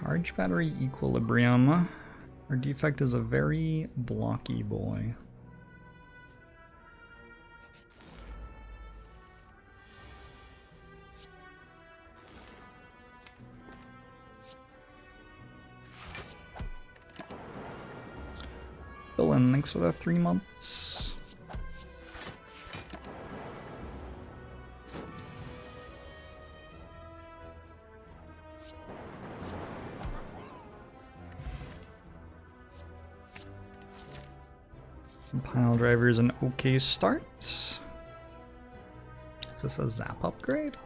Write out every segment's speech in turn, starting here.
Charge battery equilibrium. Our defect is a very blocky boy. Dylan, thanks for the 3 months. Pile driver is an okay start. Is this a zap upgrade?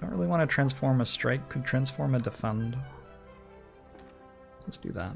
Don't really want to transform a strike, could transform a defend. Let's do that.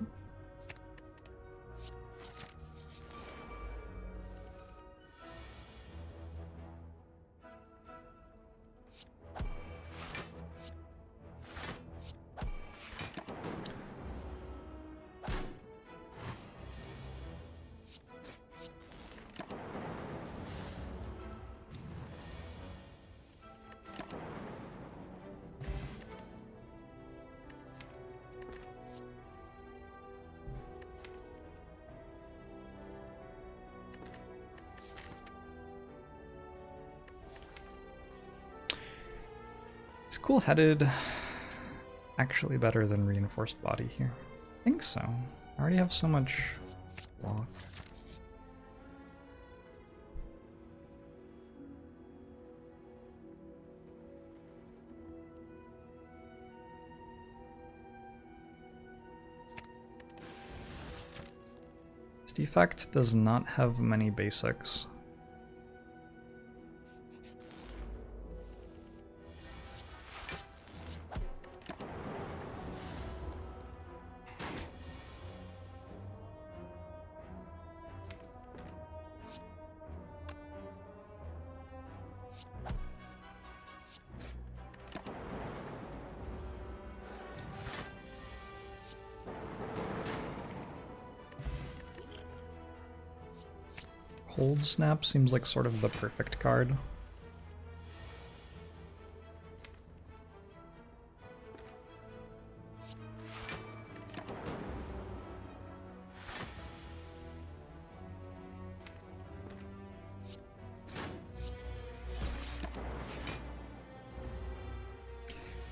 Cool-headed, actually better than reinforced body here. I think so. I already have so much block. This defect does not have many basics. Cold Snap seems like sort of the perfect card.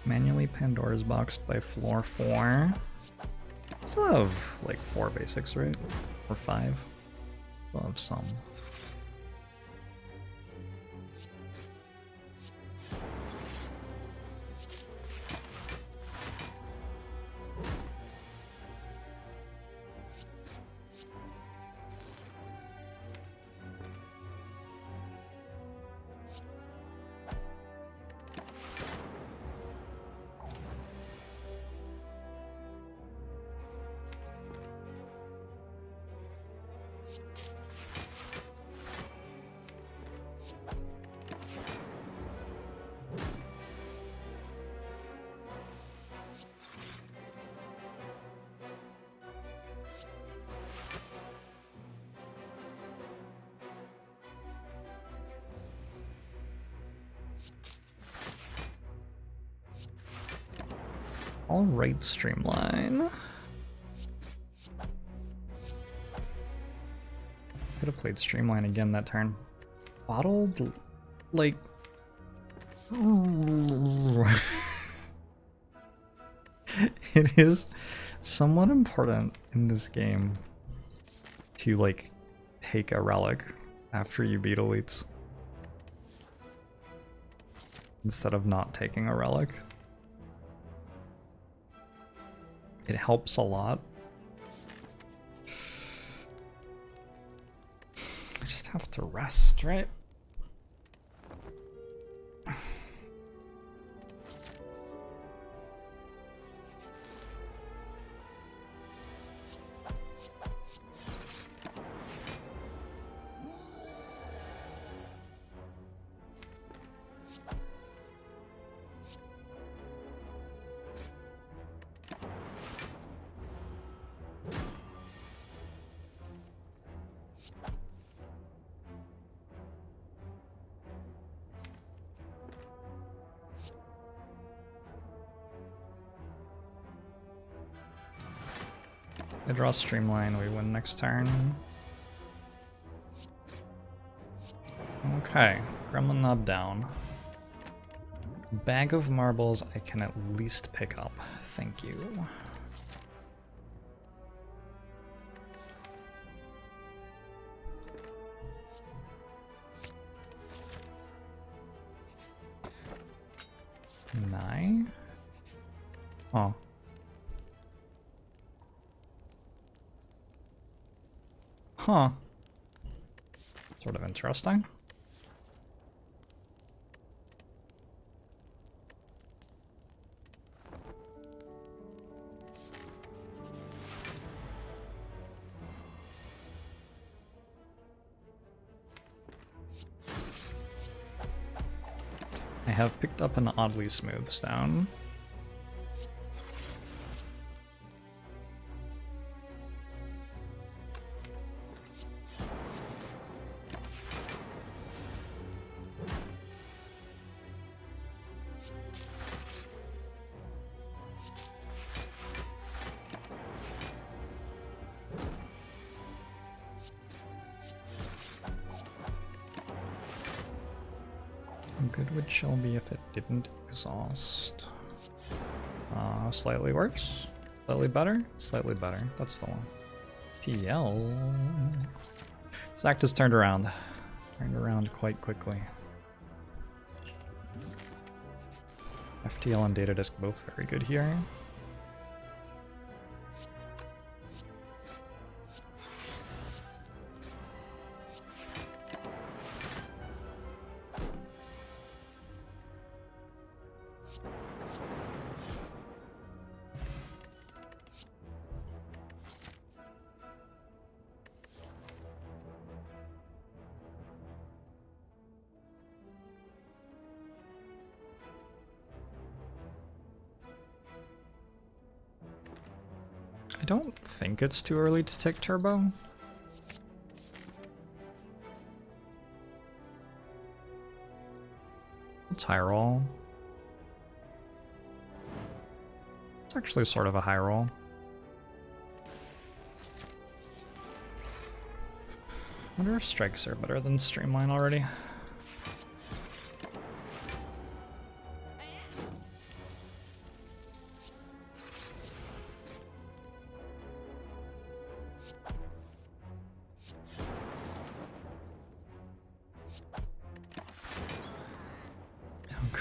Manually Pandora's boxed by floor 4. Still have like 4 basics, right? Or 5. Still have some. All right, Streamline. Could have played Streamline again that turn. Bottled, like... It is somewhat important in this game to, like, take a relic after you beat elites. Instead of not taking a relic. It helps a lot. I just have to rest, right? I draw Streamline, we win next turn. Okay, Gremlin Knob down. Bag of marbles I can at least pick up. Thank you. Nine? Oh. Huh. Sort of interesting. I have picked up an oddly smooth stone. Good would shell be if it didn't exhaust. Slightly worse, slightly better, slightly better. That's the one. TL. Zact has turned around. Turned around quite quickly. FTL and Data Disk both very good here. I don't think it's too early to take turbo. It's high roll. It's actually sort of a high roll. I wonder if strikes are better than Streamline already.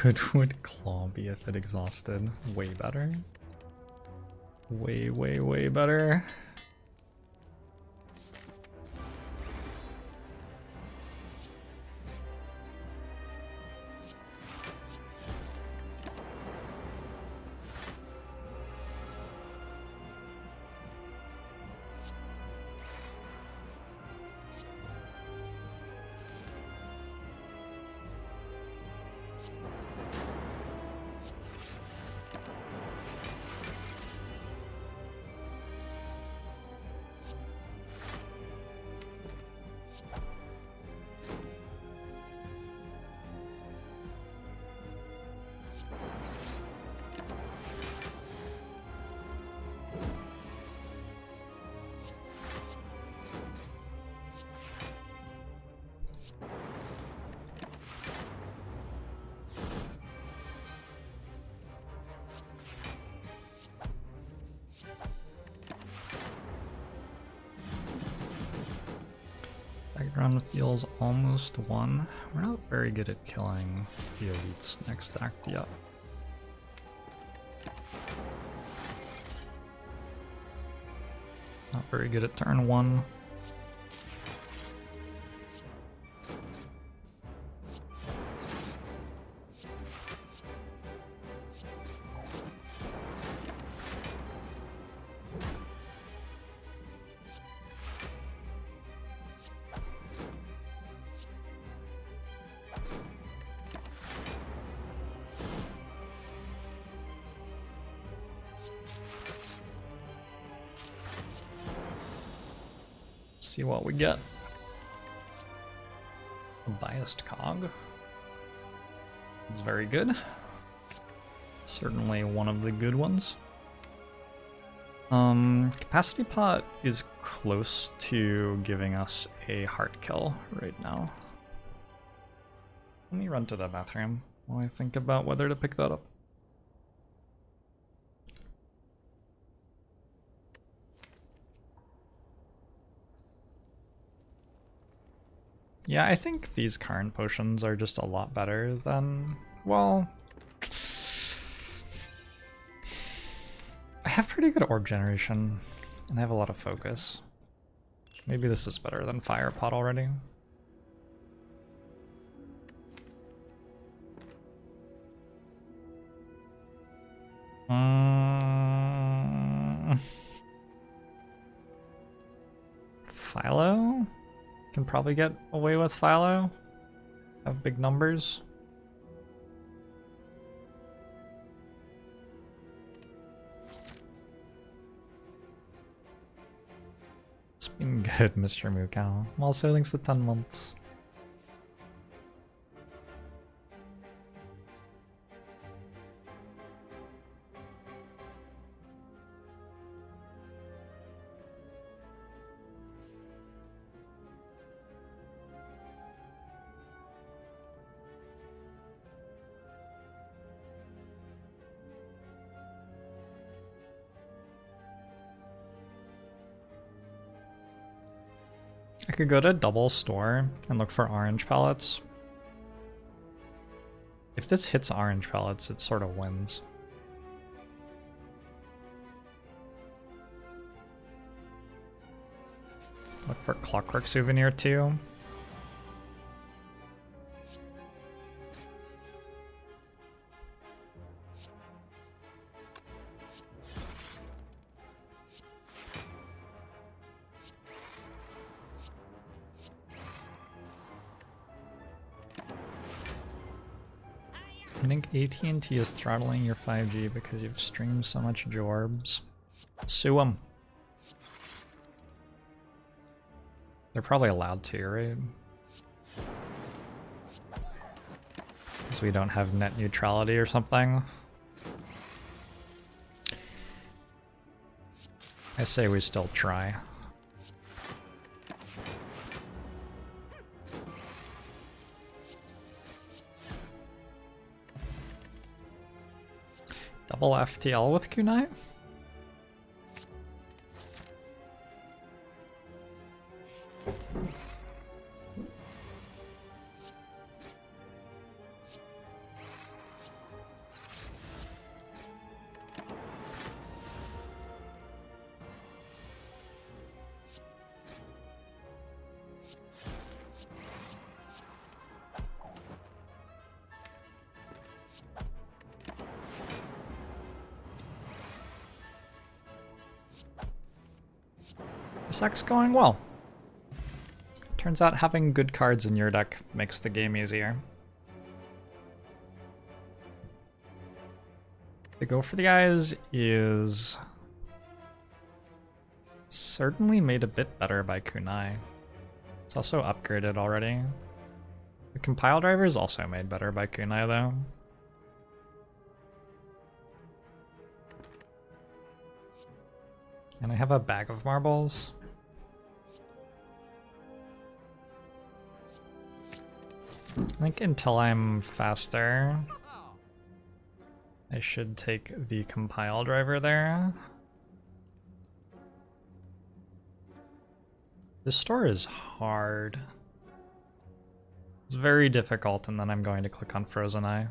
Good would Claw be if it exhausted? Way better. Way, way, way better. Background feels almost won. We're not very good at killing the elites next act yet. Not very good at turn one. See what we get. A biased cog. It's very good. Certainly one of the good ones. Capacity pot is close to giving us a heart kill right now. Let me run to the bathroom while I think about whether to pick that up. Yeah, I think these current potions are just a lot better than, well, I have pretty good orb generation, and I have a lot of focus. Maybe this is better than fire pot already. Philo? Can probably get away with Philo. Have big numbers. It's been good, Mr. Mukau. Well, sailing's the 10 months. I could go to double store and look for orange pellets. If this hits orange pellets, it sort of wins. Look for clockwork souvenir too. I think AT&T is throttling your 5G because you've streamed so much Jorbs. Sue them. They're probably allowed to, right? Because we don't have net neutrality or something. I say we still try. Double FTL with kunai? This deck's going well. Turns out having good cards in your deck makes the game easier. The go for the eyes is certainly made a bit better by kunai. It's also upgraded already. The compile driver is also made better by kunai though. And I have a bag of marbles. I think until I'm faster, I should take the compile driver there. This store is hard. It's very difficult, and then I'm going to click on Frozen Eye.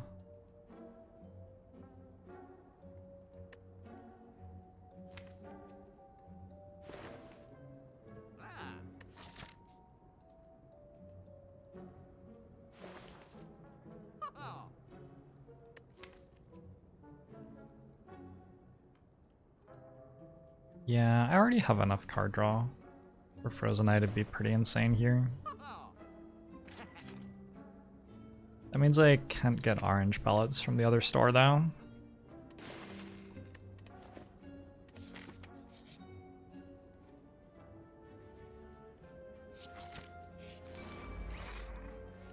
Yeah, I already have enough card draw for Frozen Eye to be pretty insane here. That means I can't get orange pellets from the other store though.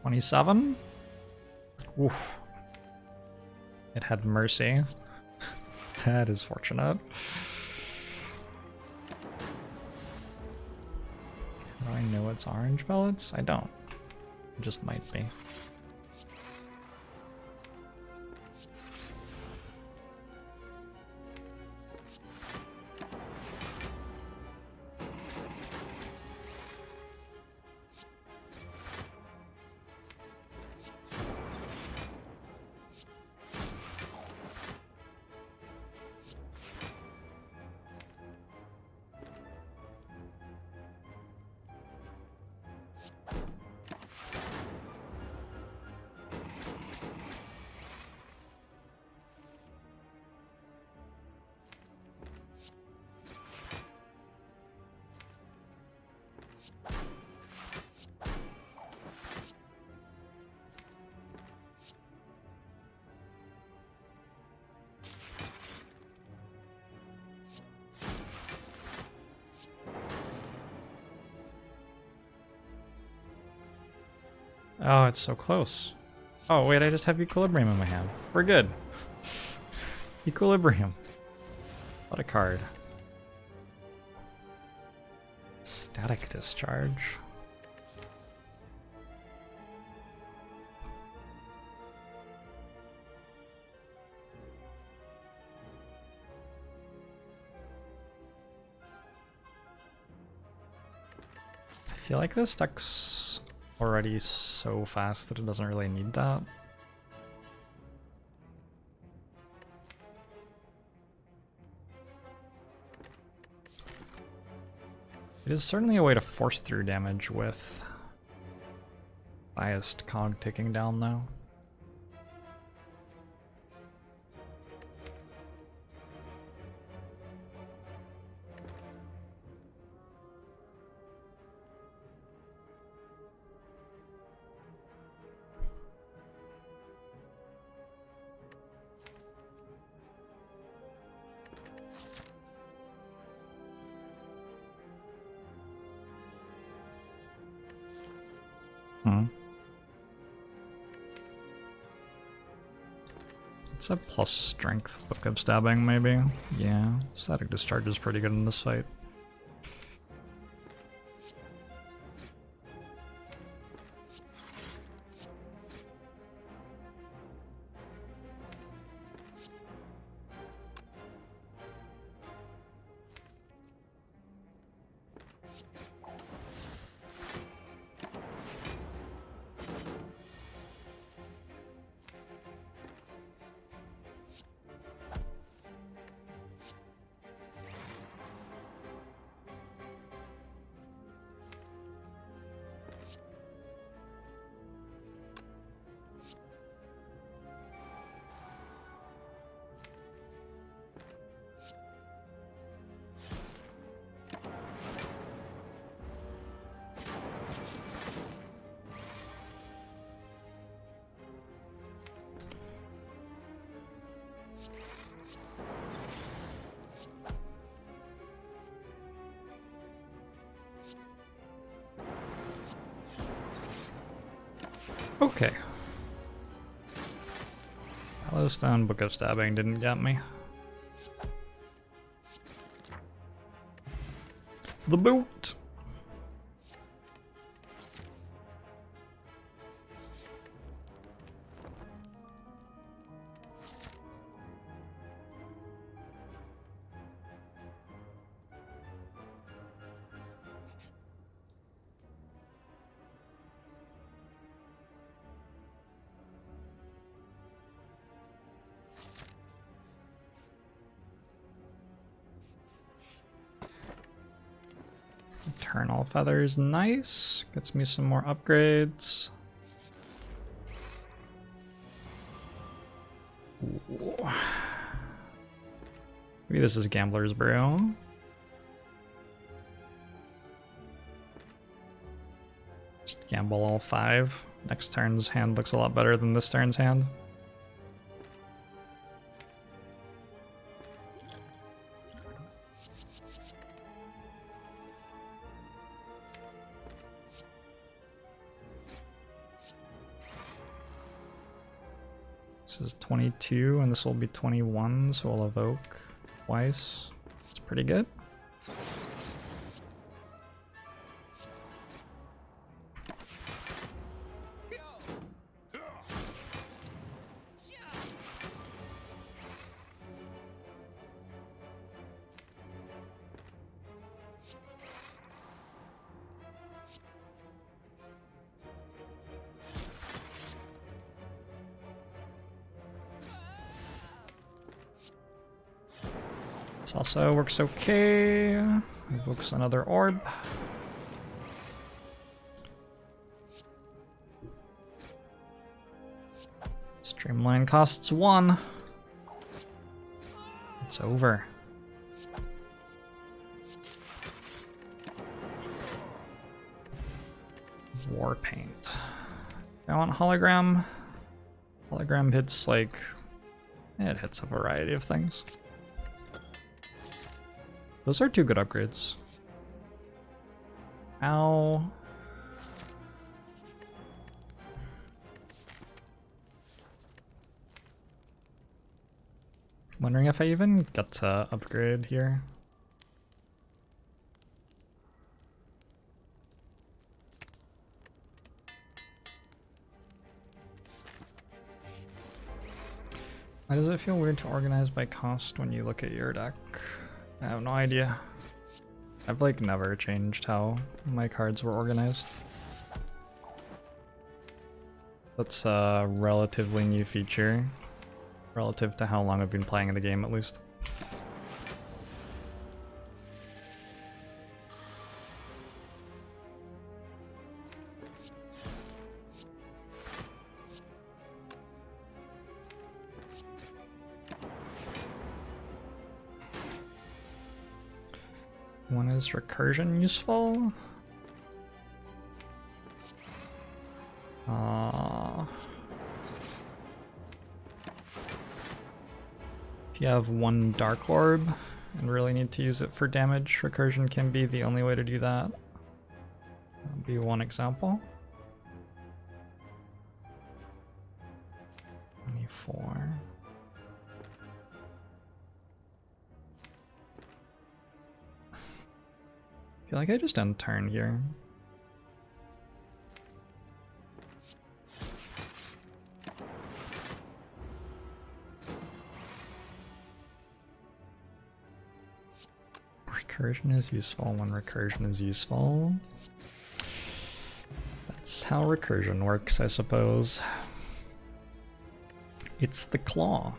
$27? Oof. It had mercy. That is fortunate. Do I know it's orange pellets? I don't. It just might be. Oh, it's so close. Oh, wait, I just have Equilibrium in my hand. We're good. Equilibrium. What a card. Static Discharge. I feel like this deck's already so fast that it doesn't really need that. It is certainly a way to force through damage with biased cog ticking down though. It's a plus strength book of stabbing, maybe. Yeah, static discharge is pretty good in this fight. Okay. Yellowstone Book of Stabbing didn't get me. The boot! Eternal Feather's nice. Gets me some more upgrades. Ooh. Maybe this is Gambler's Brew. Just gamble all 5. Next turn's hand looks a lot better than this turn's hand. This is 22, and this will be 21, so we'll evoke twice. It's pretty good. This also works okay. Evokes another orb. Streamline costs 1. It's over. War paint. I want hologram. Hologram hits like... it hits a variety of things. Those are 2 good upgrades. Ow. Wondering if I even get to upgrade here. Why does it feel weird to organize by cost when you look at your deck? I have no idea. I've like never changed how my cards were organized. That's a relatively new feature, relative to how long I've been playing the game at least. When is recursion useful? If you have 1 dark orb and really need to use it for damage, recursion can be the only way to do that. That would be one example. 24. I feel like I just end turn here. Recursion is useful when recursion is useful. That's how recursion works, I suppose. It's the claw.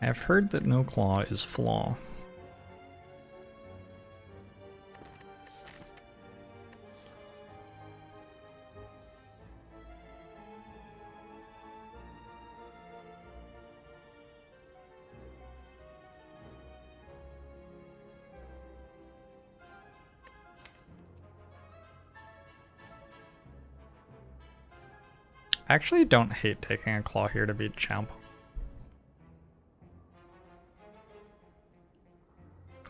I've heard that no claw is flaw. I actually don't hate taking a claw here to beat champ.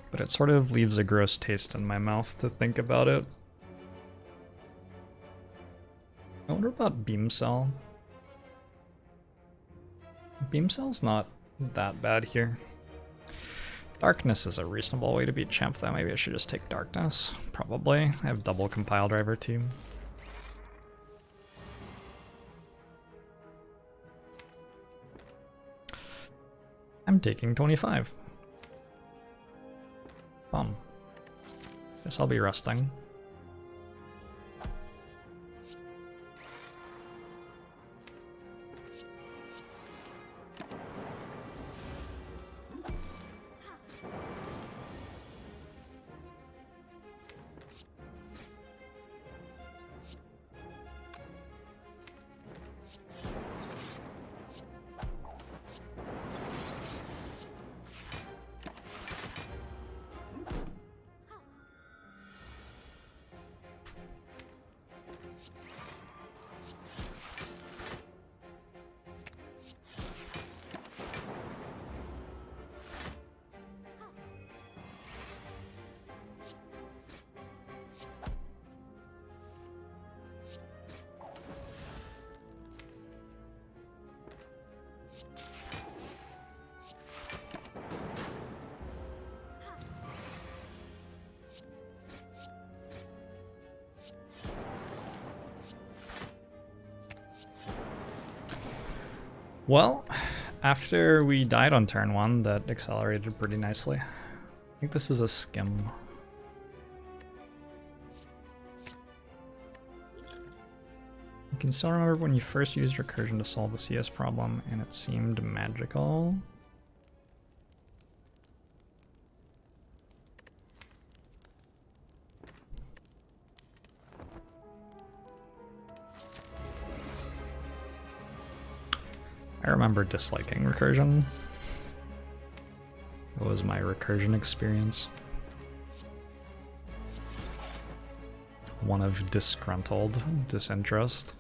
But it sort of leaves a gross taste in my mouth to think about it. I wonder about Beam Cell. Beam Cell's not that bad here. Darkness is a reasonable way to beat champ though. Maybe I should just take Darkness. Probably. I have double compile driver too. I'm taking 25. Fun. Guess I'll be resting. Well, after we died on turn 1, that accelerated pretty nicely. I think this is a skim. can still remember when you first used recursion to solve the CS problem and it seemed magical. I remember disliking recursion. What was my recursion experience? One of disgruntled disinterest.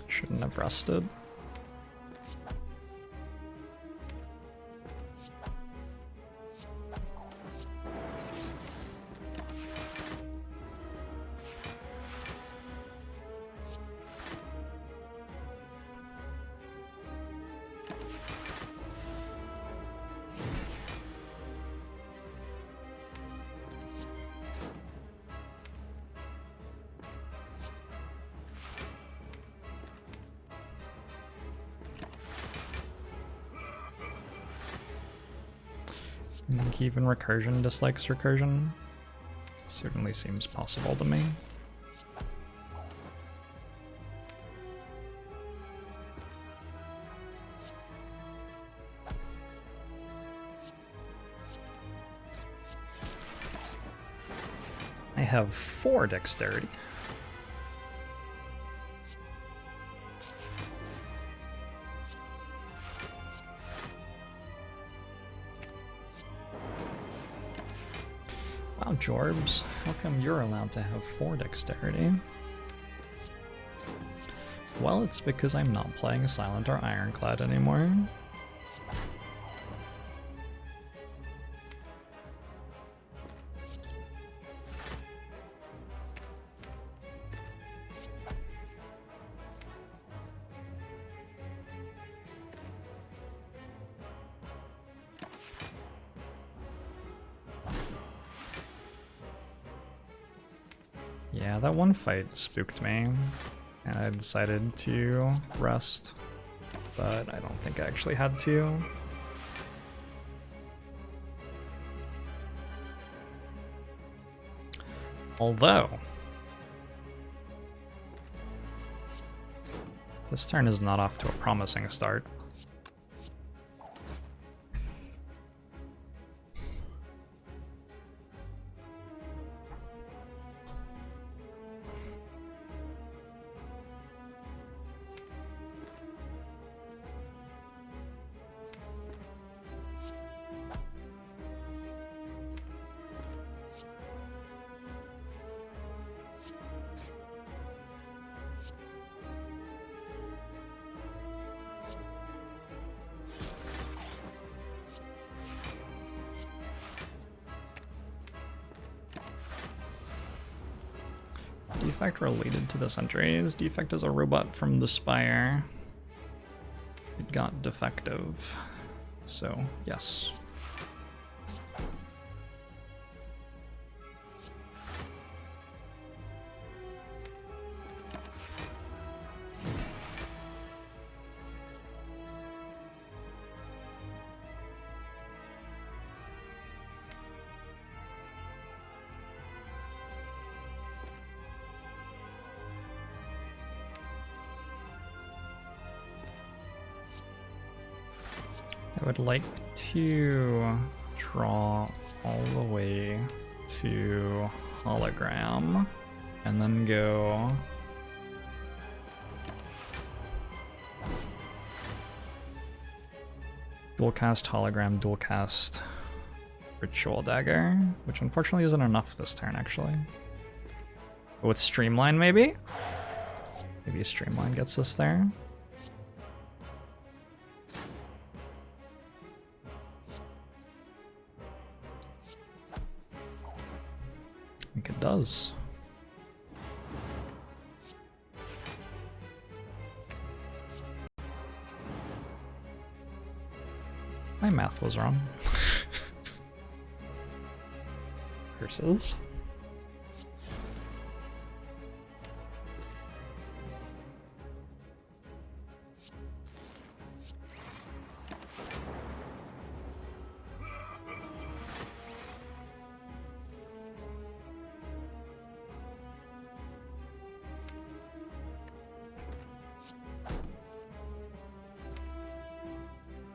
Shouldn't have rested. I think even recursion dislikes recursion. Certainly seems possible to me. I have 4 dexterity. Wow, Jorbs, how come you're allowed to have 4 dexterity? Well, it's because I'm not playing Silent or Ironclad anymore. Yeah, that one fight spooked me, and I decided to rest, but I don't think I actually had to. Although, this turn is not off to a promising start. Defect related to the sentries. Defect is a robot from the Spire. It got defective. So, yes. I would like to draw all the way to hologram and then go dual cast hologram, dual cast ritual dagger, which unfortunately isn't enough this turn actually. But with streamline maybe? Maybe streamline gets us there. I think it does. My math was wrong. Curses.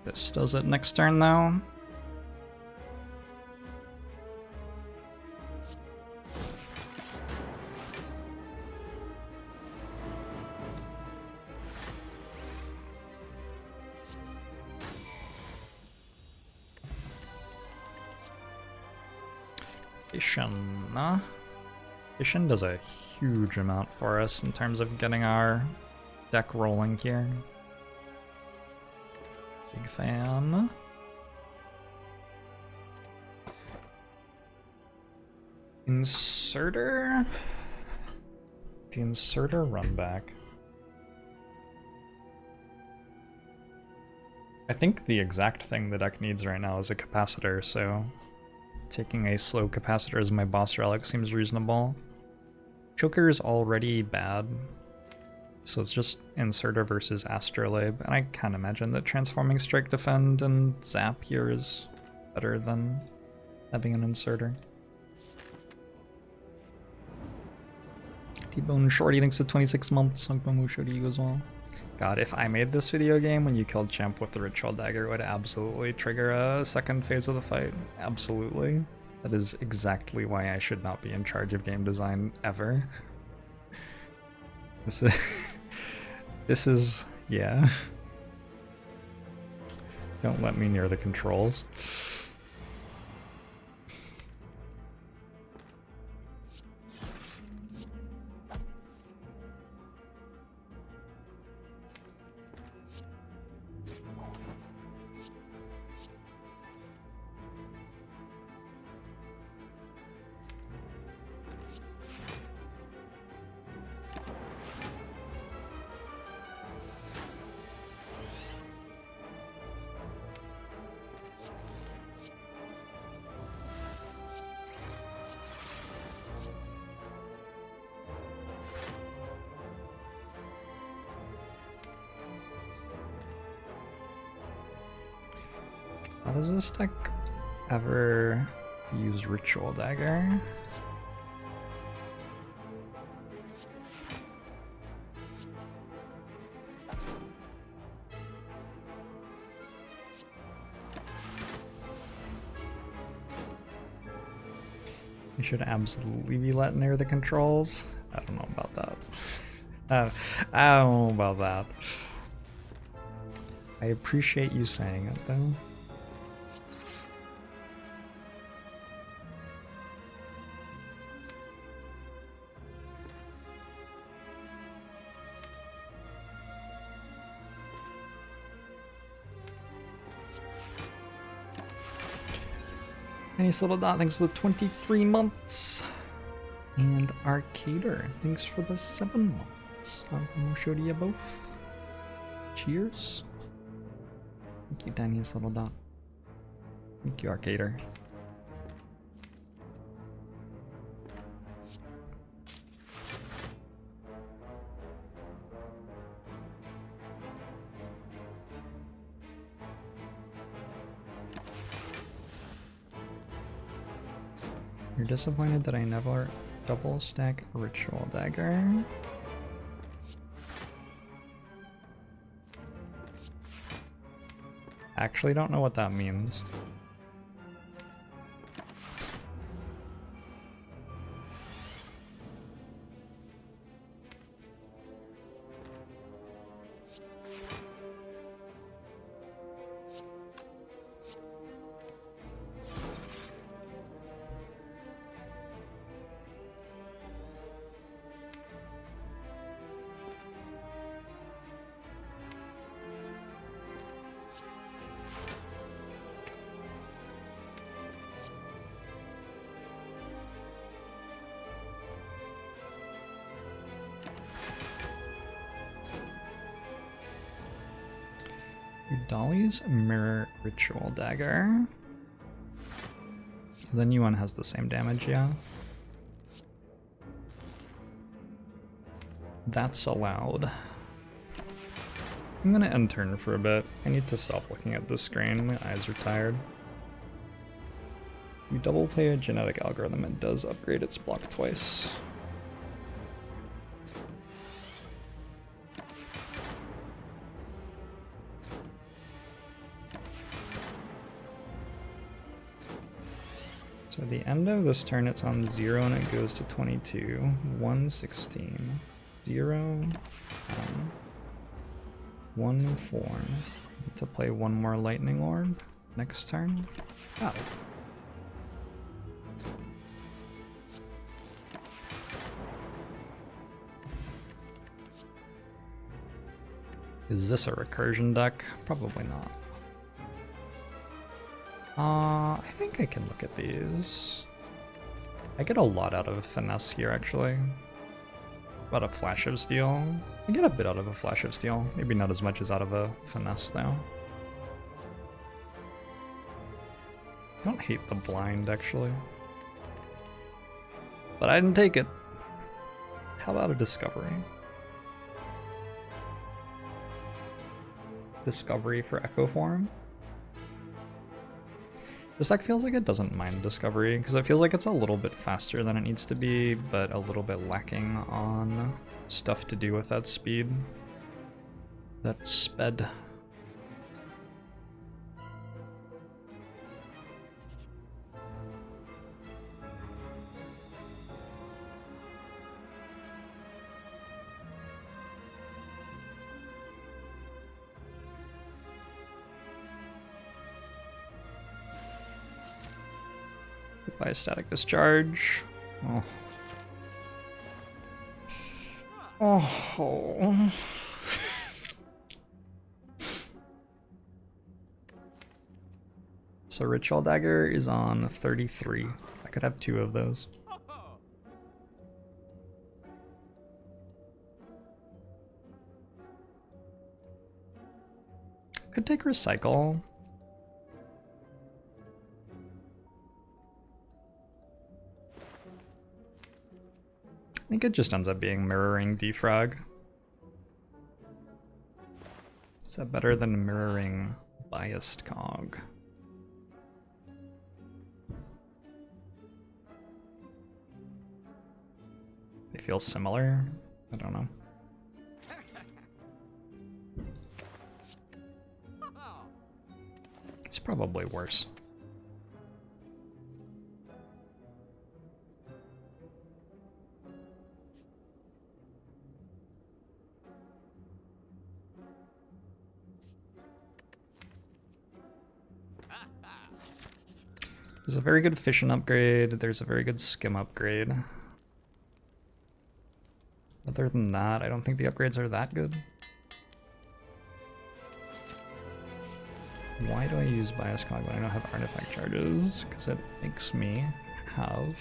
This does it next turn though. Ascension does a huge amount for us in terms of getting our deck rolling here. Big fan. Inserter? The inserter run back. I think the exact thing the deck needs right now is a capacitor, so taking a slow capacitor as my boss relic seems reasonable. Choker is already bad, so it's just Inserter versus Astrolabe, and I can't imagine that transforming Strike Defend and Zap here is better than having an Inserter. T-Bone Shorty thanks to 26 months. Uncle show to you as well. God, if I made this video game when you killed Champ with the Ritual Dagger, it would absolutely trigger a second phase of the fight. Absolutely. That is exactly why I should not be in charge of game design ever. This is, yeah. Don't let me near the controls. How does this deck ever use Ritual Dagger? You should absolutely be let near the controls. I don't know about that. I don't know about that. I appreciate you saying it though. Nice little dot, thanks for the 23 months. And Arcader, thanks for the 7 months. I'll show to you both. Cheers. Thank you, tiniest little dot. Thank you, Arcader. You're disappointed that I never double stack Ritual Dagger? Actually don't know what that means. Dolly's Mirror Ritual Dagger. The new one has the same damage, yeah. That's allowed. I'm gonna end turn for a bit. I need to stop looking at the screen. My eyes are tired. You double play a genetic algorithm, it does upgrade its block twice. So at the end of this turn, it's on 0 and it goes to 22, 116, 0, 1, 4. Need to play one more lightning orb next turn. Got it. Is this a recursion deck? Probably not. I think I can look at these. I get a lot out of finesse here, actually. About a flash of steel. I get a bit out of a flash of steel. Maybe not as much as out of a finesse, though. I don't hate the blind, actually. But I didn't take it. How about a discovery? Discovery for Echo Form? This deck feels like it doesn't mind Discovery, because it feels like it's a little bit faster than it needs to be, but a little bit lacking on stuff to do with that speed. That sped. By a static discharge. Oh. Oh. So Ritual Dagger is on 33. I could have 2 of those. Could take Recycle. I think it just ends up being mirroring Defrag. Is that better than mirroring Biased Cog? They feel similar? I don't know. It's probably worse. There's a very good Fission upgrade, there's a very good Skim upgrade. Other than that, I don't think the upgrades are that good. Why do I use Bias Cog when I don't have artifact charges? Because it makes me have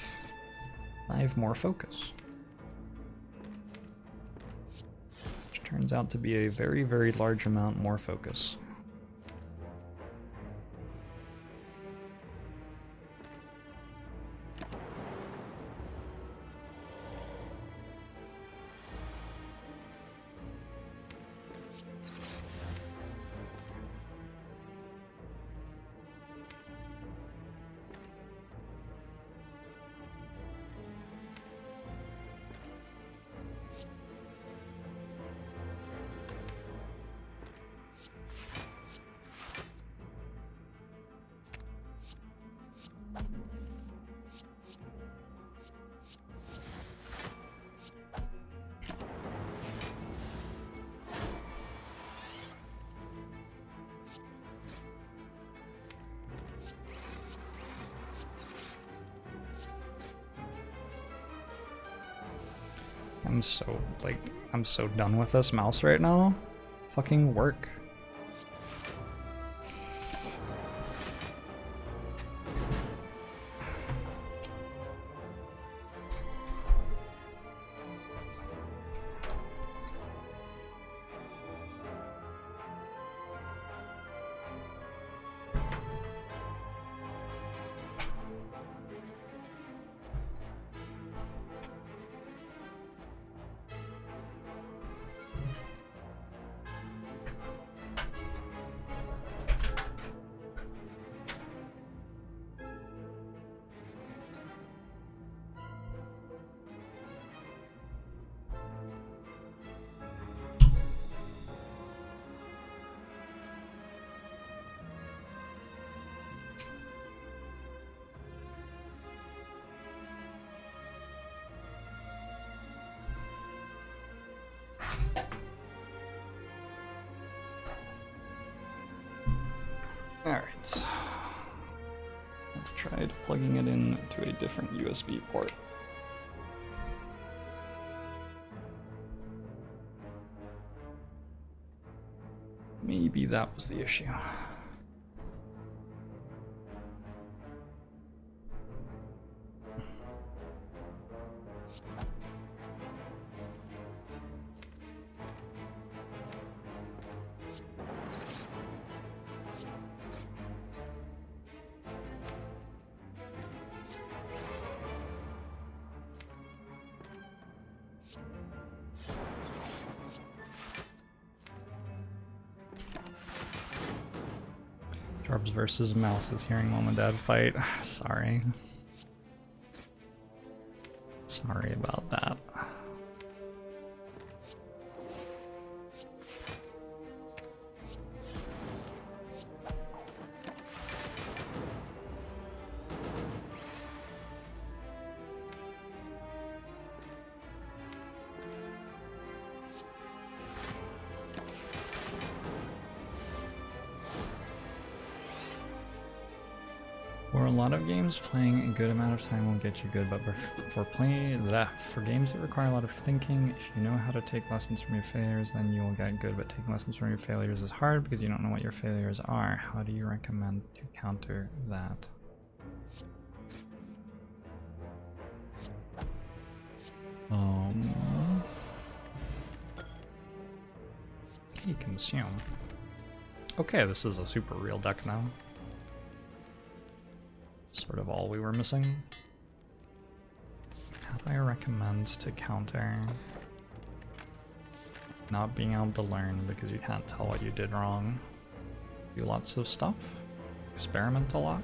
5 more focus. Which turns out to be a very, very large amount more focus. I'm so done with this mouse right now. Fucking work. Alright. I've tried plugging it into a different USB port. Maybe that was the issue. Jorbs versus Mouse is hearing Mom and Dad fight. Sorry. Sorry about that. For a lot of games, playing a good amount of time will get you good, but for games that require a lot of thinking, if you know how to take lessons from your failures, then you will get good, but taking lessons from your failures is hard because you don't know what your failures are. How do you recommend to counter that? You consume. Okay, this is a super real deck now. Sort of all we were missing. How do I recommend to counter not being able to learn because you can't tell what you did wrong? Do lots of stuff, experiment a lot,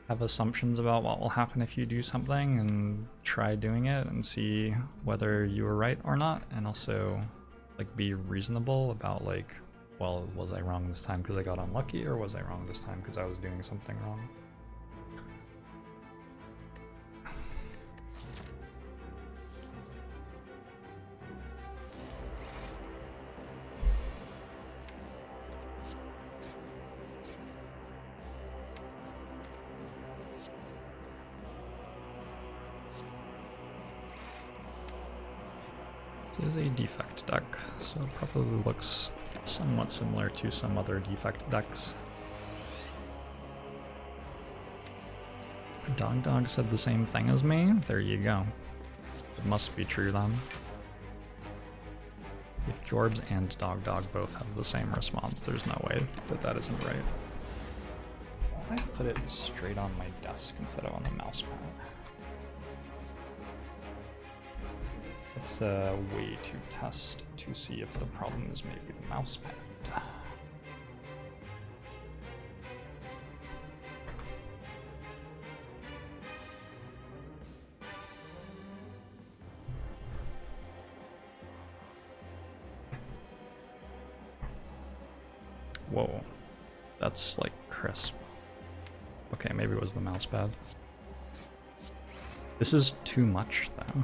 have assumptions about what will happen if you do something and try doing it and see whether you were right or not, and also like be reasonable about like, well, was I wrong this time because I got unlucky, or was I wrong this time because I was doing something wrong? This is a defect deck, so it probably looks somewhat similar to some other defect decks. Dog said the same thing as me. There you go. It must be true then. If Jorbs and Dog both have the same response, there's no way that that isn't right. Why did I put it straight on my desk instead of on the mouse pad? It's a way to test to see if the problem is maybe the mouse pad. Whoa, that's like crisp. Okay, maybe it was the mouse pad. This is too much though.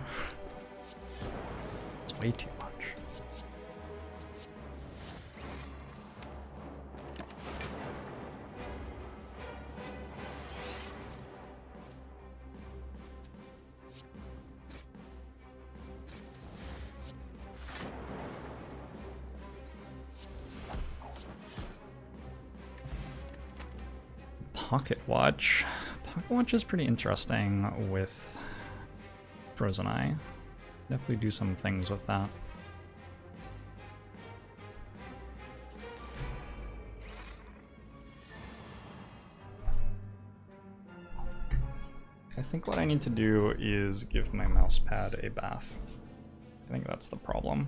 It's way too much. Pocket Watch. Pocket Watch is pretty interesting with Frozen Eye. Definitely do some things with that. I think what I need to do is give my mouse pad a bath. I think that's the problem.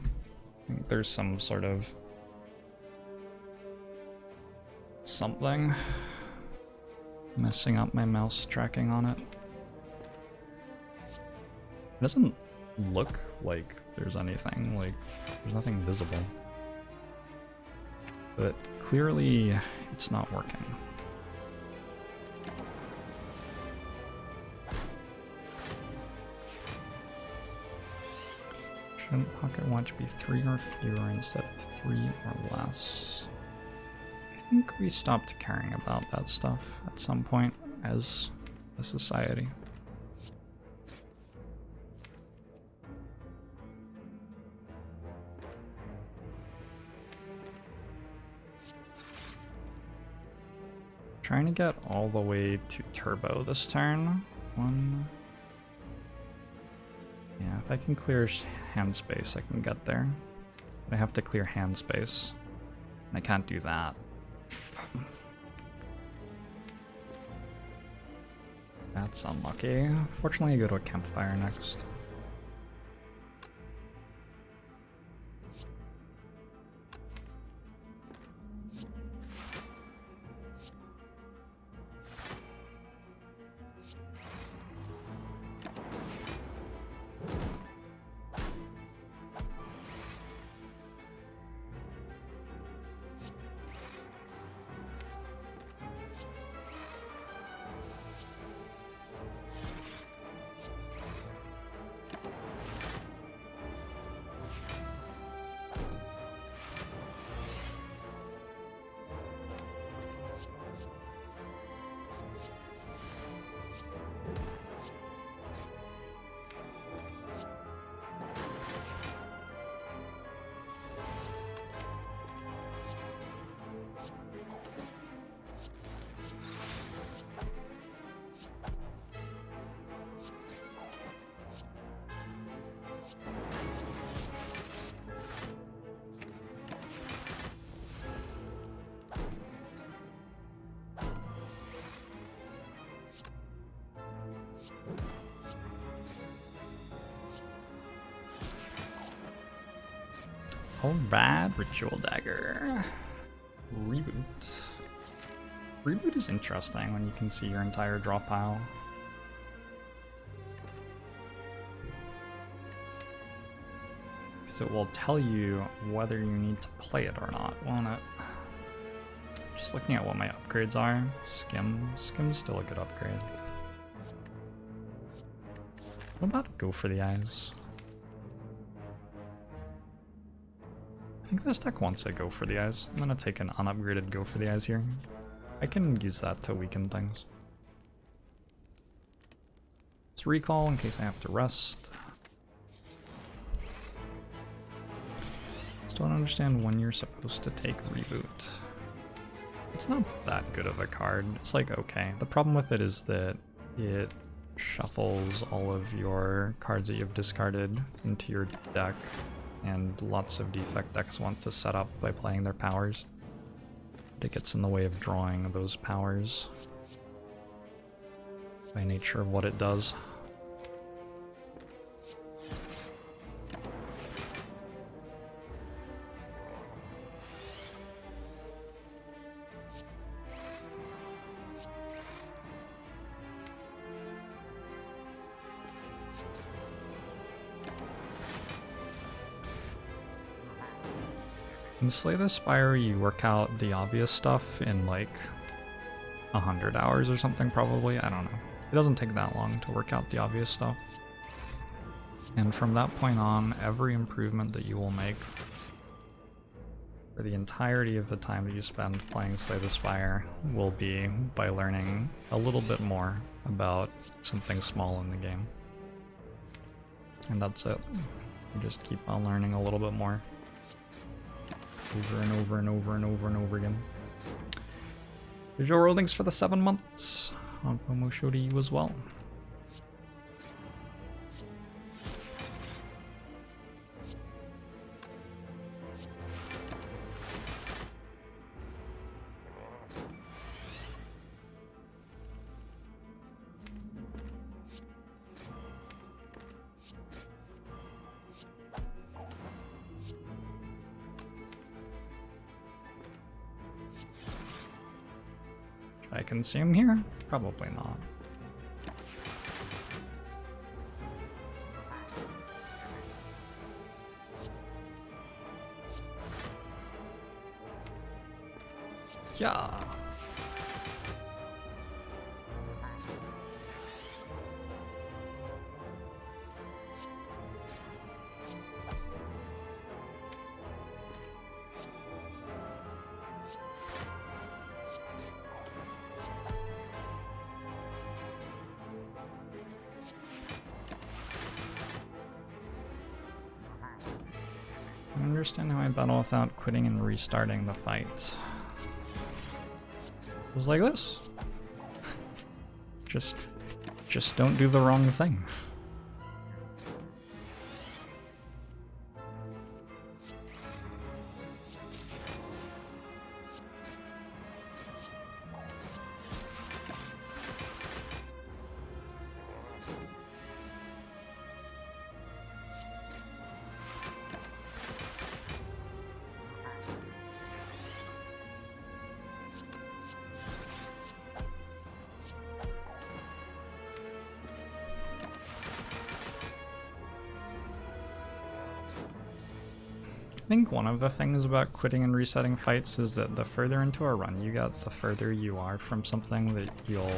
I think there's some sort of something messing up my mouse tracking on it. It doesn't look like there's anything, like there's nothing visible. But clearly it's not working. Shouldn't Pocket Watch be 3 or fewer instead of 3 or less? I I think we stopped caring about that stuff at some point as a society. Trying to get all the way to turbo this turn. Yeah, if I can clear hand space, I can get there. But I have to clear hand space. And I can't do that. That's unlucky. Fortunately, I go to a campfire next. Alright, Ritual Dagger. Reboot. Reboot is interesting when you can see your entire draw pile. So it will tell you whether you need to play it or not, won't it? Just looking at what my upgrades are. Skim's still a good upgrade. What about Go for the Eyes? I think this deck wants a Go for the Eyes. I'm gonna take an unupgraded Go for the Eyes here. I can use that to weaken things. Let's recall in case I have to rest. Just don't understand when you're supposed to take Reboot. It's not that good of a card. It's like okay. The problem with it is that it shuffles all of your cards that you've discarded into your deck. And lots of Defect decks want to set up by playing their powers. But it gets in the way of drawing those powers by nature of what it does. In Slay the Spire, you work out the obvious stuff in like 100 hours or something probably, I don't know. It doesn't take that long to work out the obvious stuff. And from that point on, every improvement that you will make for the entirety of the time that you spend playing Slay the Spire will be by learning a little bit more about something small in the game. And that's it. You just keep on learning a little bit more. Over and over and over and over and over again. Here's your rollings for the 7 months. I'll promo show to you as well. I consume here? Probably not. Yeah. understand how I battle without quitting and restarting the fight. It was like this. Just don't do the wrong thing. I think one of the things about quitting and resetting fights is that the further into a run you get, the further you are from something that you'll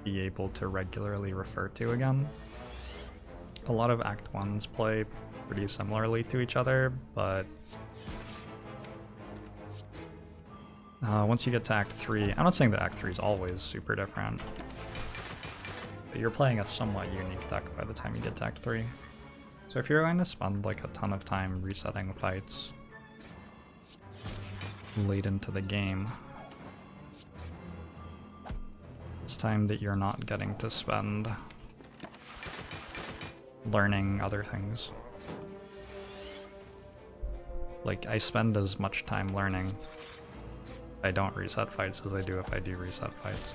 be able to regularly refer to again. A lot of Act 1s play pretty similarly to each other, but once you get to Act 3, I'm not saying that Act 3 is always super different, but you're playing a somewhat unique deck by the time you get to Act 3. So if you're going to spend like a ton of time resetting fights late into the game, it's time that you're not getting to spend learning other things. Like, I spend as much time learning if I don't reset fights as I do if I do reset fights.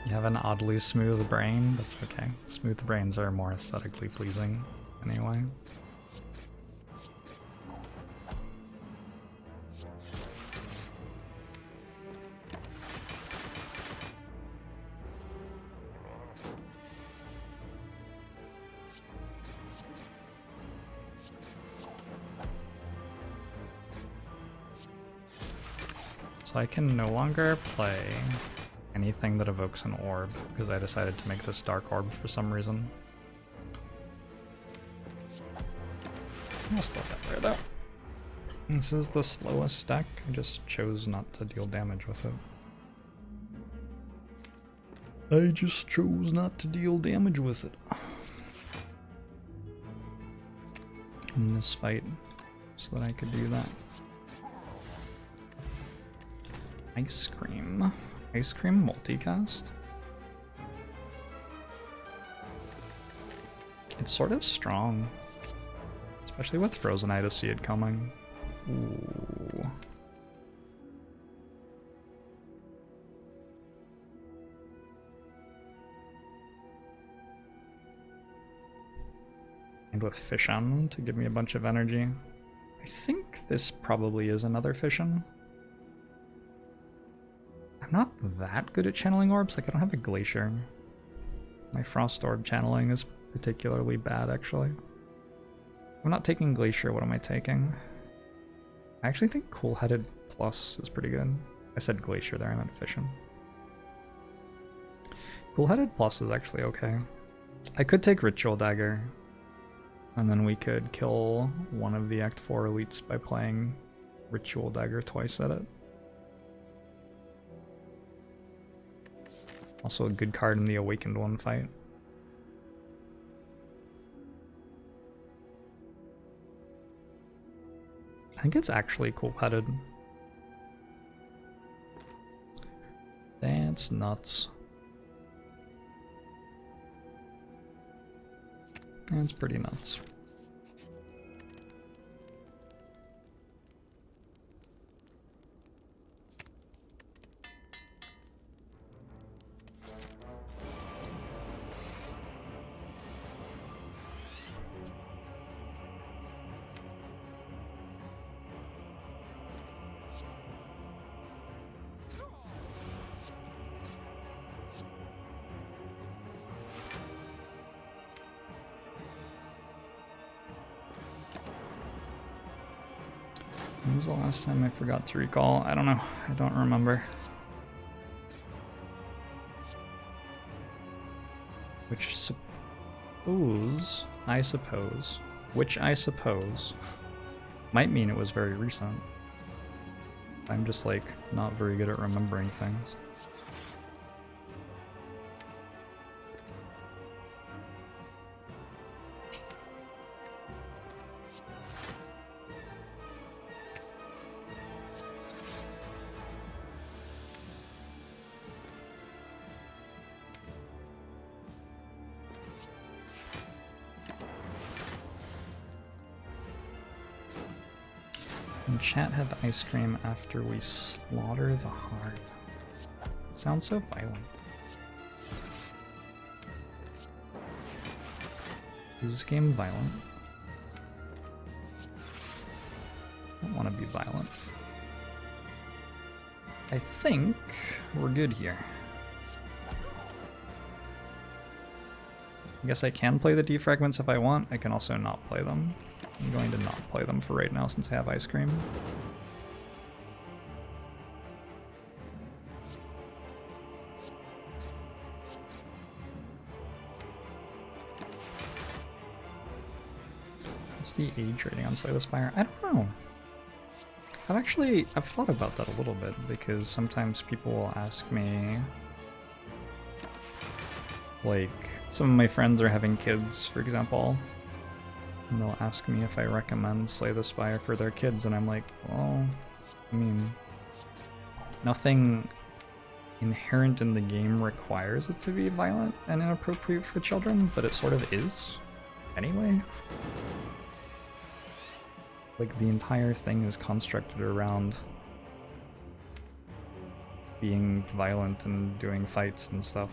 You have an oddly smooth brain? That's okay. Smooth brains are more aesthetically pleasing anyway. So I can no longer play anything that evokes an orb, because I decided to make this dark orb for some reason. I'll still get there though. This is the slowest deck, I just chose not to deal damage with it. I just chose not to deal damage with it. In this fight, so that I could do that. Ice Cream. Ice Cream multicast? It's sort of strong. Especially with Frozen Eye to see it coming. Ooh. And with Fission to give me a bunch of energy. I think this probably is another Fission. I'm not that good at channeling orbs, like I don't have a Glacier. My Frost Orb channeling is particularly bad, actually. I'm not taking Glacier, what am I taking? I actually think Cool-Headed Plus is pretty good. I said Glacier there, I meant Fission. Cool-Headed Plus is actually okay. I could take Ritual Dagger, and then we could kill one of the Act 4 elites by playing Ritual Dagger twice at it. Also a good card in the Awakened One fight. I think it's actually Cool-Headed. That's nuts. That's pretty nuts. When was the last time I forgot to recall? I don't know. I don't remember. Which I suppose, might mean it was very recent. I'm just like not very good at remembering things. And chat have ice cream after we slaughter the heart. It sounds so violent. Is this game violent? I don't want to be violent. I think we're good here. I guess I can play the defragments if I want. I can also not play them. I'm going to not play them for right now since I have ice cream. What's the age rating on Slay the Spire? I don't know. I've thought about that a little bit because sometimes people will ask me, like, some of my friends are having kids, for example, and they'll ask me if I recommend Slay the Spire for their kids, and I'm like, well, I mean, nothing inherent in the game requires it to be violent and inappropriate for children, but it sort of is, anyway. Like, the entire thing is constructed around being violent and doing fights and stuff.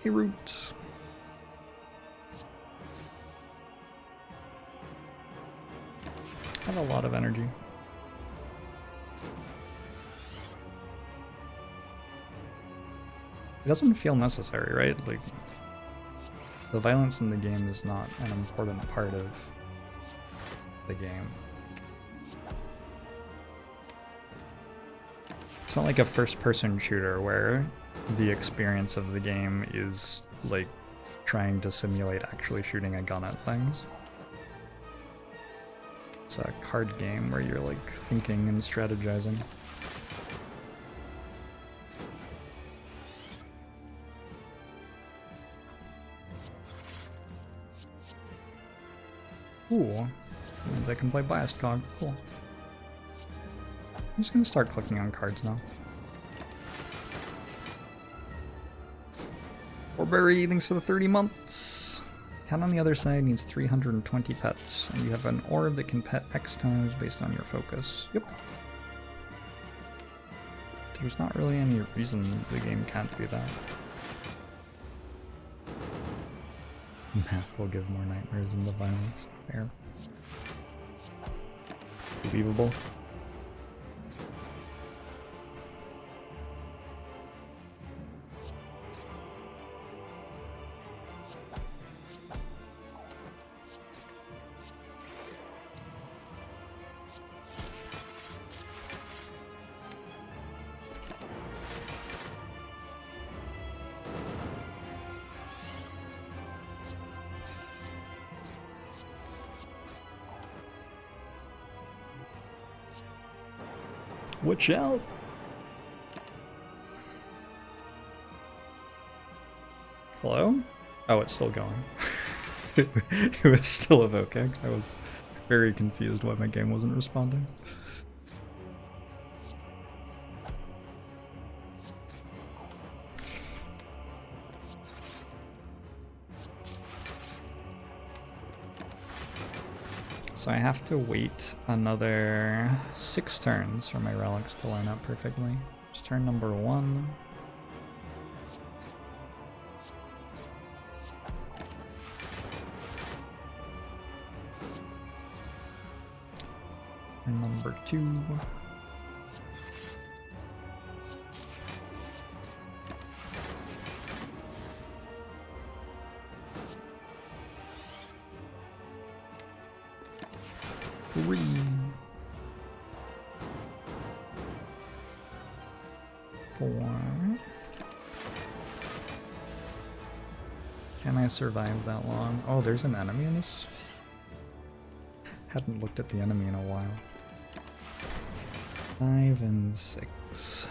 Hey, Root. I have a lot of energy. It doesn't feel necessary, right? Like, the violence in the game is not an important part of the game. It's not like a first-person shooter where the experience of the game is like trying to simulate actually shooting a gun at things. It's a card game where you're like thinking and strategizing. Ooh, means I can play Biased Cog. Cool. I'm just gonna start clicking on cards now. Orberry, thanks for the 30 months. Cat on the other side needs 320 pets, and you have an orb that can pet X times based on your focus. Yep. There's not really any reason the game can't do that. Math will give more nightmares than the violence. Fair. Believable. Watch out! Hello? Oh, it's still going. It was still evoking. I was very confused why my game wasn't responding. So I have to wait another 6 turns for my relics to line up perfectly. It's turn number 1. Turn number 2. 3. Four. Can I survive that long? Oh, there's an enemy in this? Hadn't looked at the enemy in a while. 5 and 6.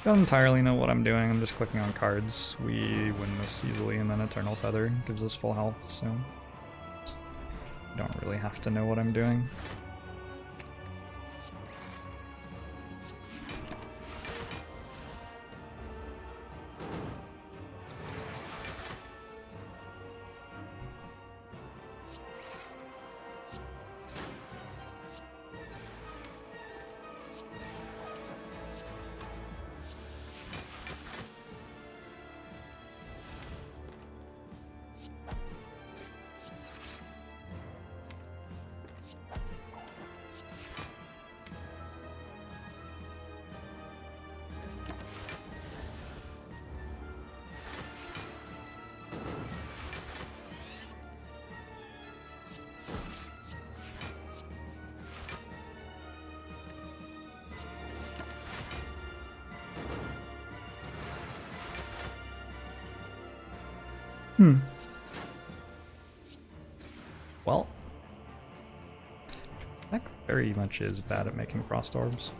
Don't entirely know what I'm doing, I'm just clicking on cards. We win this easily, and then Eternal Feather gives us full health, so don't really have to know what I'm doing. Well, that very much is bad at making frost orbs.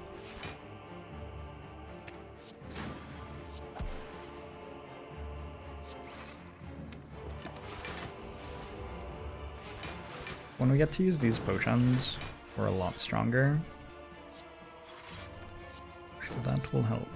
When we get to use these potions, we're a lot stronger. So that will help.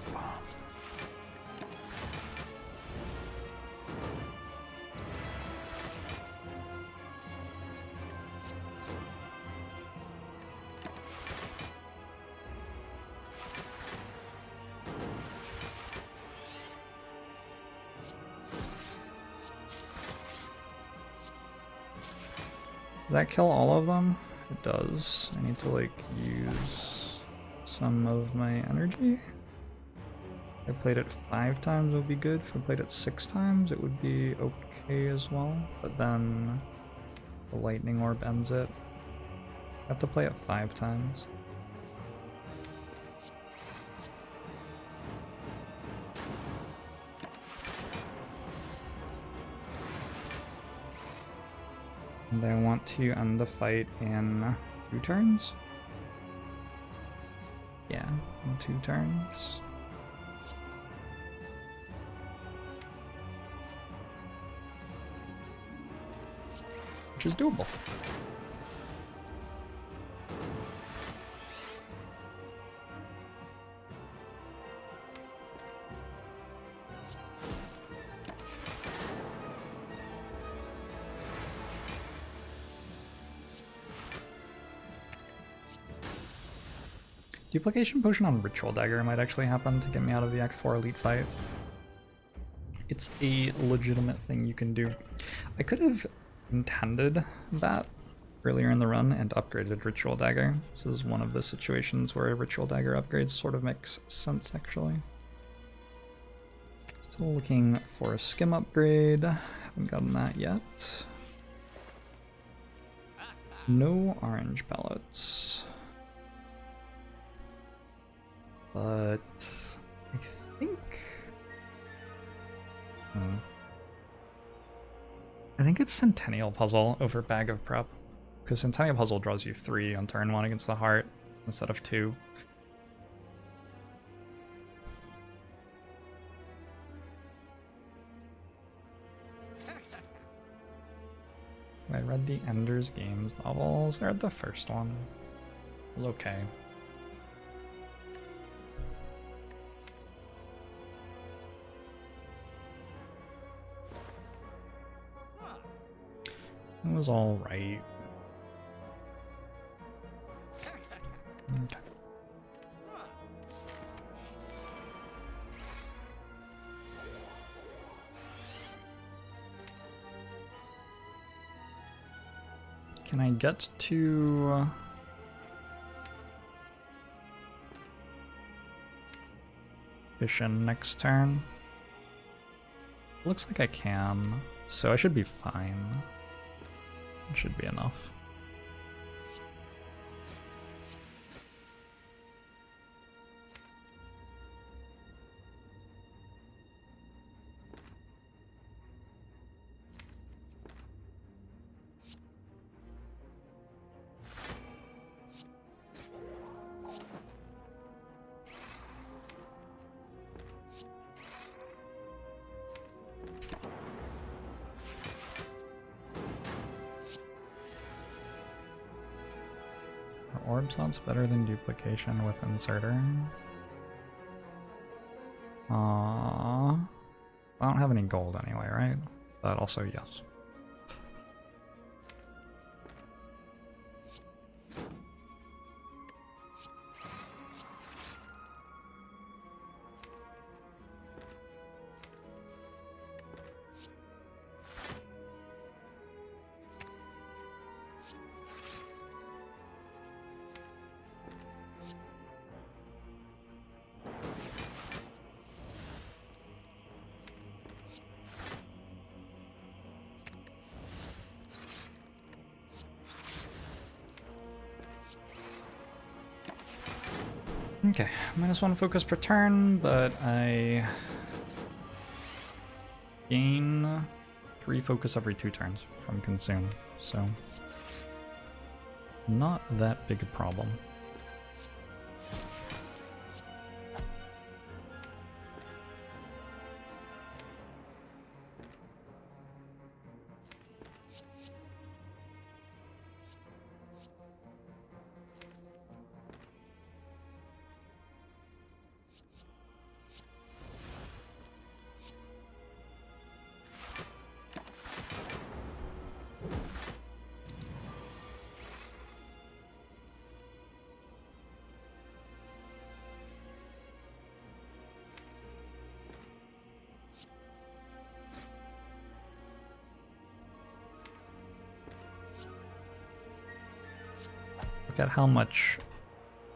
Does that kill all of them? It does. I need to like use some of my energy. If I played it 5 times it would be good. If I played it 6 times it would be okay as well. But then the lightning orb ends it. I have to play it 5 times. And I want to end the fight in 2 turns? Yeah, in 2 turns. Which is doable. Duplication potion on Ritual Dagger might actually happen to get me out of the Act 4 Elite fight. It's a legitimate thing you can do. I could have intended that earlier in the run and upgraded Ritual Dagger. This is one of the situations where a Ritual Dagger upgrade sort of makes sense, actually. Still looking for a skim upgrade. Haven't gotten that yet. No orange pellets. But I think it's Centennial Puzzle over Bag of Prep, because Centennial Puzzle draws you 3 on turn 1 against the heart instead of 2. I read the Ender's Games novels. I read the first one. It was okay. It was all right. Okay. Can I get to Vision next turn? Looks like I can, so I should be fine. It should be enough. Orb sounds better than duplication with inserter. I don't have any gold anyway, right? But also yes. Okay, -1 focus per turn, but I gain 3 focus every 2 turns from consume, so not that big a problem. Look at how much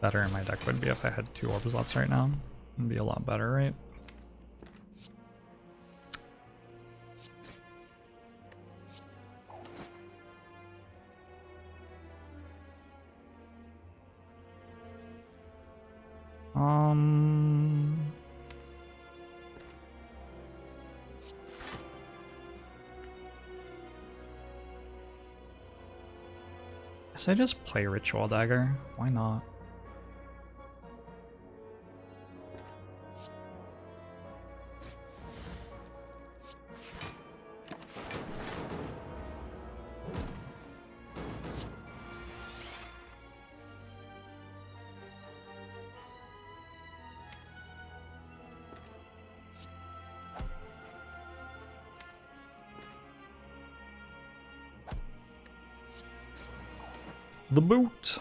better my deck would be if I had 2 orb slots right now. It'd be a lot better, right? Guess I just play Ritual Dagger. Why not? The boot.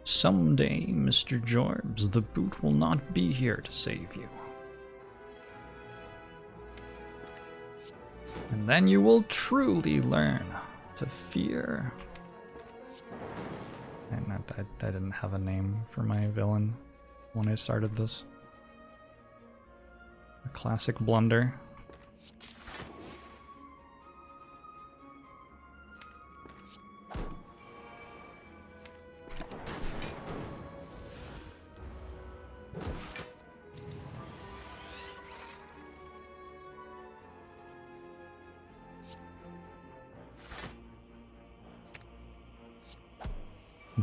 Someday, Mr. Jorbs, the boot will not be here to save you. And then you will truly learn to fear. I didn't have a name for my villain when I started this. A classic blunder.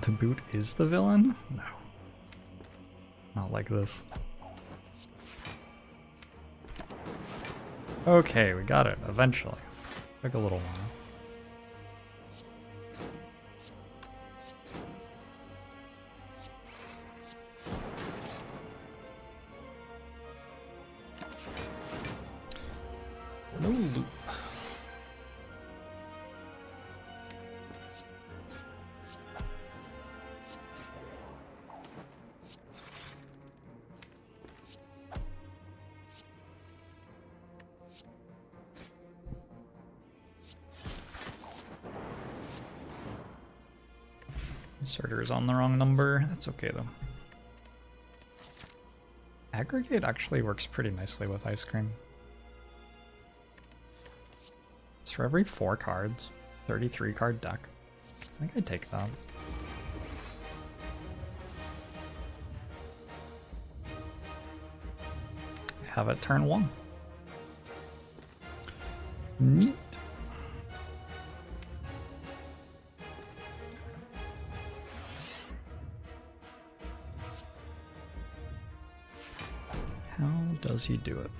The boot is the villain? No. Not like this. Okay, we got it, eventually. Took a little while. No loop. Inserter is on the wrong number. That's okay though. Aggregate actually works pretty nicely with ice cream. It's for every 4 cards, 33 card deck. I think I'd take that. I have it turn 1. Neat. How does he do it?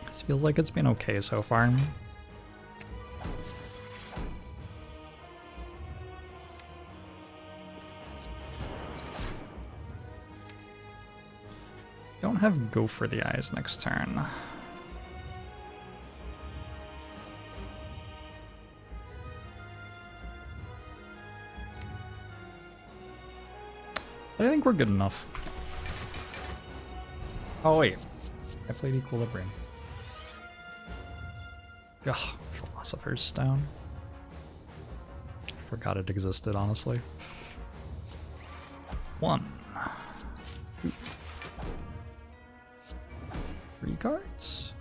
This feels like it's been okay so far. Don't have go for the eyes next turn. I think we're good enough. Oh wait, I played Equilibrium. Ugh, Philosopher's Stone. Forgot it existed, honestly. 1, 2, 3 cards.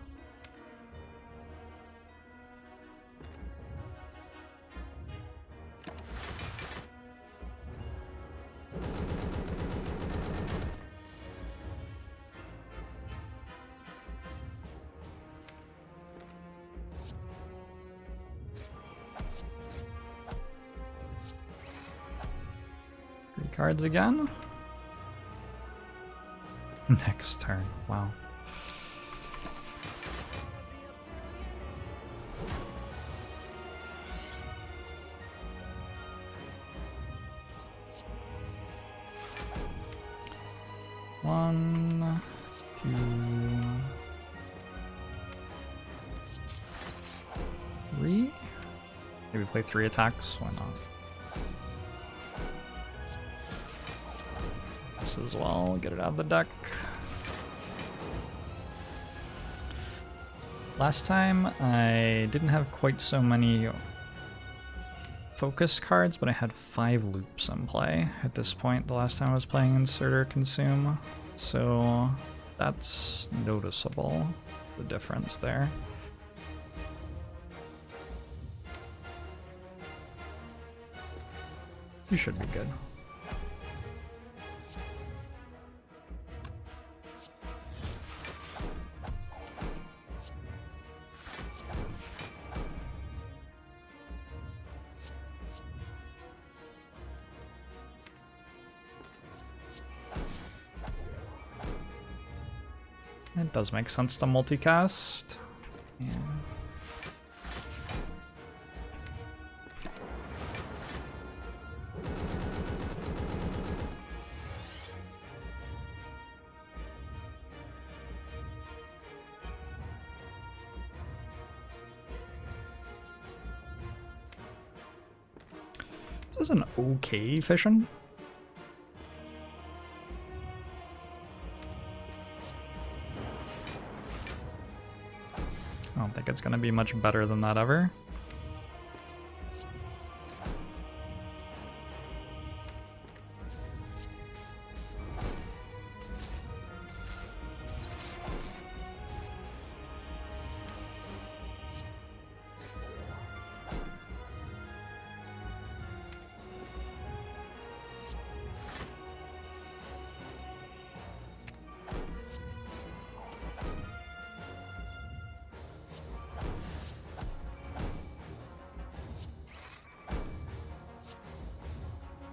Cards again. Next turn. Wow. One, 2, 3. Maybe play 3 attacks. Why not? As well, get it out of the deck. Last time I didn't have quite so many focus cards, but I had 5 loops in play at this point the last time I was playing Insert or Consume, so that's noticeable, the difference there. You should be good. It does make sense to multicast. Yeah. This is an okay fission. don't think it's gonna be much better than that ever.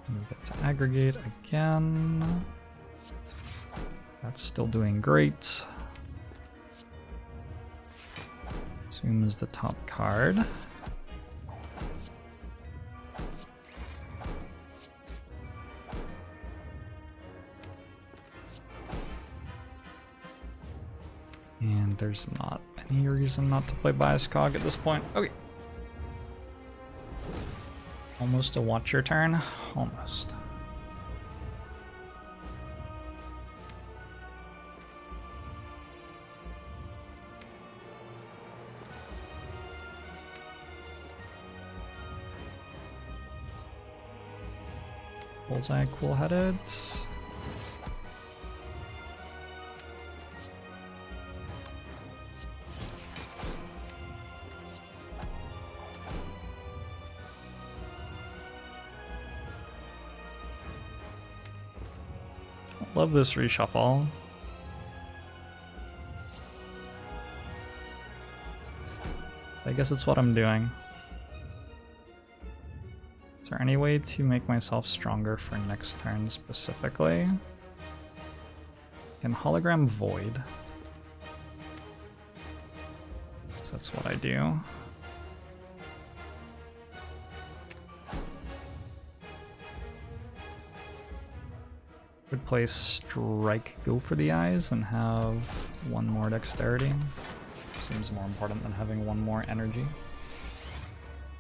Move it to aggregate again. That's still doing great. Zoom is the top card. And there's not any reason not to play Bias Cog at this point. Okay. Almost a watch your turn. Almost. Bullseye cool-headed. Love this reshuffle. I guess it's what I'm doing. Is there any way to make myself stronger for next turn specifically? Can hologram void? So that's what I do. Would play strike, go for the eyes, and have one more dexterity. Seems more important than having one more energy.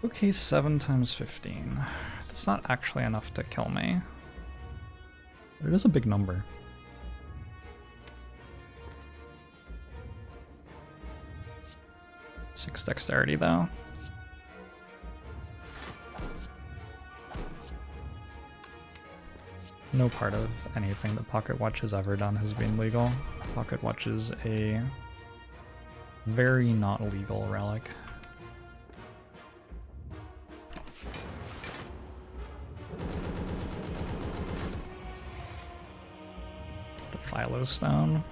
Okay, 7 times 15. That's not actually enough to kill me. But it is a big number. Six dexterity though. No part of anything that Pocket Watch has ever done has been legal. Pocket Watch is a very not legal relic. The Philo Stone.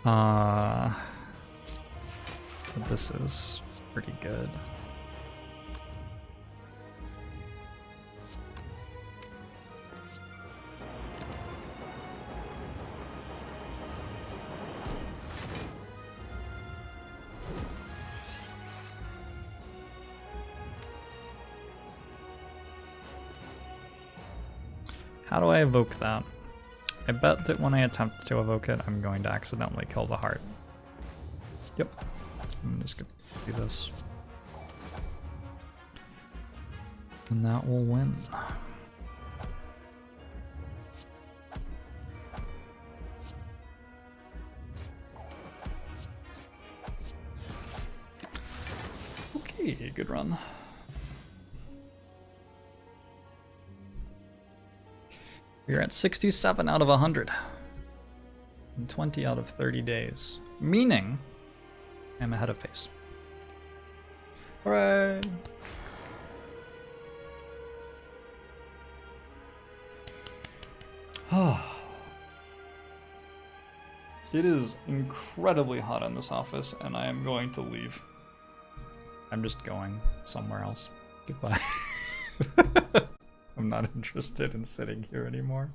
But this is pretty good. How do I evoke that? I bet that when I attempt to evoke it, I'm going to accidentally kill the heart. Yep. I'm just gonna do this. And that will win. Okay, good run. We're at 67 out of 100. And 20 out of 30 days. Meaning, I'm ahead of pace. Hooray! It is incredibly hot in this office, and I am going to leave. I'm just going somewhere else. Goodbye. I'm not interested in sitting here anymore.